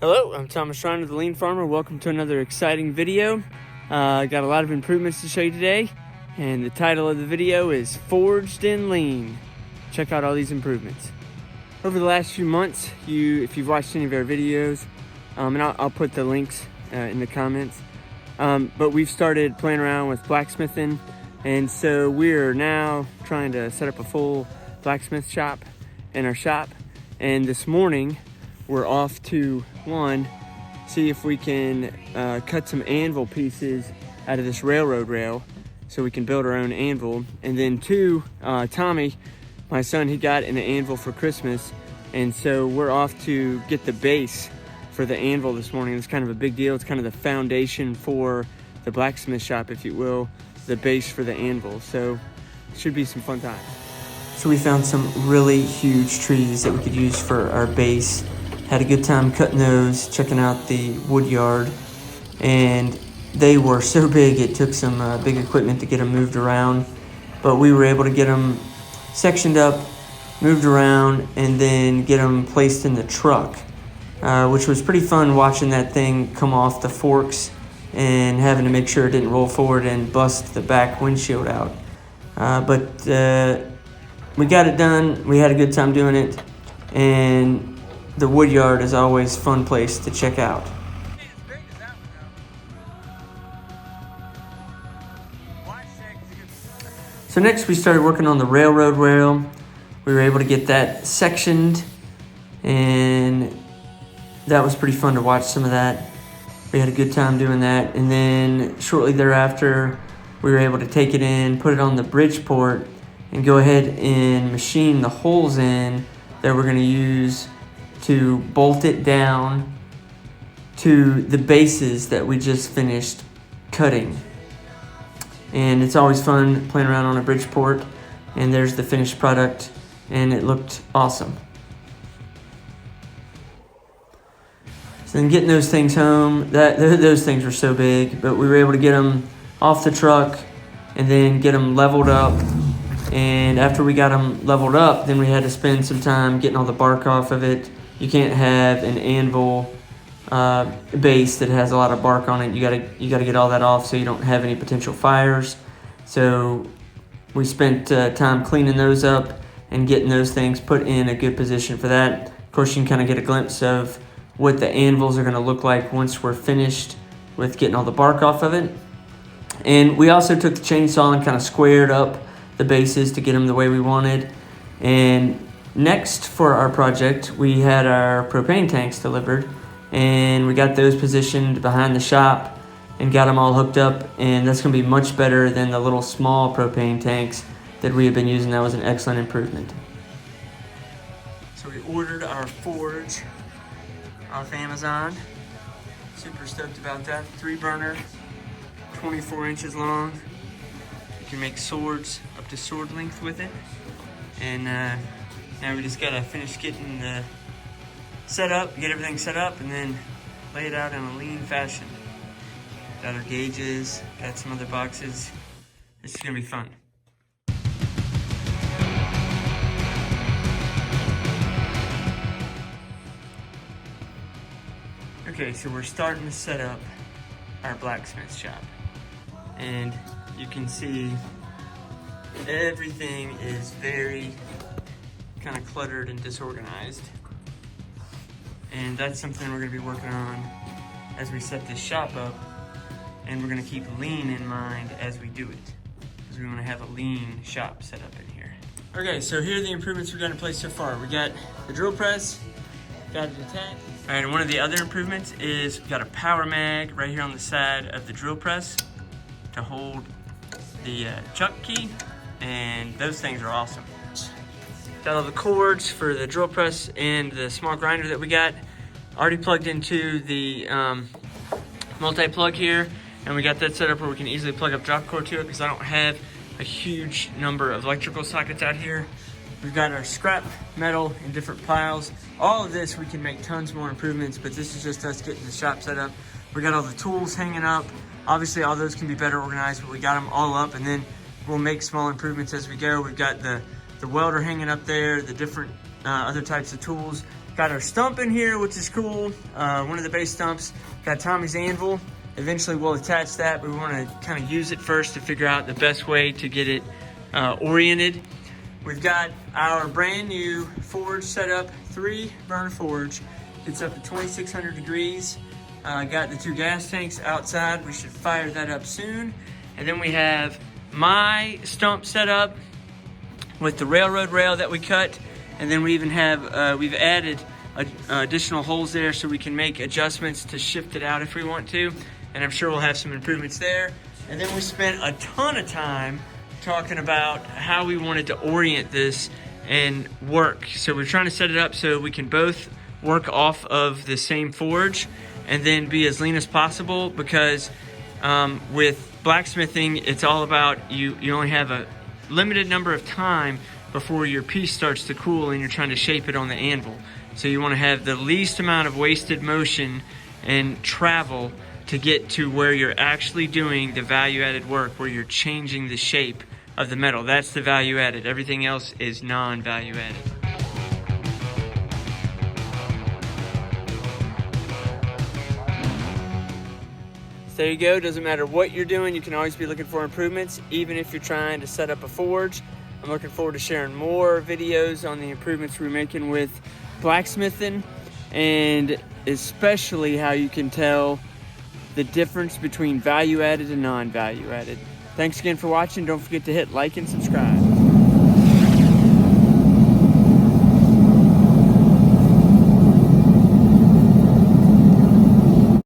Hello, I'm Thomas Schreiner, the Lean Farmer. Welcome to another exciting video. Got a lot of improvements to show you today, and the title of the video is Forged in Lean. Check out all these improvements. Over the last few months, if you've watched any of our videos, and I'll put the links in the comments, but we've started playing around with blacksmithing, and so we're now trying to set up a full blacksmith shop in our shop. And this morning, we're off to see if we can cut some anvil pieces out of this railroad rail so we can build our own anvil. And then two, Tommy, my son, he got an anvil for Christmas. And so we're off to get the base for the anvil this morning. It's kind of a big deal. It's kind of the foundation for the blacksmith shop, if you will, the base for the anvil. So it should be some fun times. So we found some really huge trees that we could use for our base. Had a good time cutting those, checking out the wood yard, and they were so big it took some big equipment to get them moved around, but we were able to get them sectioned up, moved around, and then get them placed in the truck, which was pretty fun watching that thing come off the forks and having to make sure it didn't roll forward and bust the back windshield out. But we got it done. We had a good time doing it, and the wood yard is always a fun place to check out. So next we started working on the railroad rail. We were able to get that sectioned, and that was pretty fun to watch some of that. We had a good time doing that, and then shortly thereafter we were able to take it in, put it on the Bridgeport, and go ahead and machine the holes in that we're going to use to bolt it down to the bases that we just finished cutting. And it's always fun playing around on a Bridgeport, and there's the finished product, and it looked awesome. So then getting those things home, those things were so big, but we were able to get them off the truck and then get them leveled up. And after we got them leveled up, then we had to spend some time getting all the bark off of it. You can't have an anvil base that has a lot of bark on it. You gotta get all that off so you don't have any potential fires. So we spent time cleaning those up and getting those things put in a good position for that. Of course, you can kind of get a glimpse of what the anvils are gonna look like once we're finished with getting all the bark off of it. And we also took the chainsaw and kind of squared up the bases to get them the way we wanted. And next for our project, we had our propane tanks delivered, and we got those positioned behind the shop and got them all hooked up, and that's going to be much better than the little small propane tanks that we had been using. That was an excellent improvement. So we ordered our forge off Amazon. Super stoked about that. 3-burner, 24 inches long. You can make swords up to sword length with it. And now we just gotta finish getting the get everything set up, and then lay it out in a lean fashion. Got our gauges, got some other boxes. This is gonna be fun. Okay, so we're starting to set up our blacksmith shop. And you can see everything is very kind of cluttered and disorganized. And that's something we're gonna be working on as we set this shop up. And we're gonna keep lean in mind as we do it, because we wanna have a lean shop set up in here. Okay, so here are the improvements we've got in place so far. We got the drill press, got it attached. All right, and one of the other improvements is we've got a power mag right here on the side of the drill press to hold the chuck key, and those things are awesome. Got all the cords for the drill press and the small grinder that we got already plugged into the multi-plug here, and we got that set up where we can easily plug up drop cord to it, because I don't have a huge number of electrical sockets out here. We've got our scrap metal in different piles. All of this, we can make tons more improvements, but this is just us getting the shop set up. We got all the tools hanging up. Obviously, all those can be better organized, but we got them all up, and then we'll make small improvements as we go. We've got the welder hanging up there, the different other types of tools. Got our stump in here, which is cool. One of the base stumps. Got Tommy's anvil. Eventually we'll attach that, but we want to kind of use it first to figure out the best way to get it oriented. We've got our brand new forge set up, 3-burner forge. It's up to 2,600 degrees. Got the 2 gas tanks outside. We should fire that up soon. And then we have my stump set up with the railroad rail that we cut. And then we even have, we've added additional holes there so we can make adjustments to shift it out if we want to. And I'm sure we'll have some improvements there. And then we spent a ton of time talking about how we wanted to orient this and work. So we're trying to set it up so we can both work off of the same forge and then be as lean as possible, because with blacksmithing, it's all about you only have a limited number of time before your piece starts to cool and you're trying to shape it on the anvil. So you want to have the least amount of wasted motion and travel to get to where you're actually doing the value-added work, where you're changing the shape of the metal. That's the value-added. Everything else is non-value-added. So there you go. Doesn't matter what you're doing, you can always be looking for improvements, even if you're trying to set up a forge. I'm looking forward to sharing more videos on the improvements we're making with blacksmithing, and especially how you can tell the difference between value added and non-value added. Thanks again for watching. Don't forget to hit like and subscribe.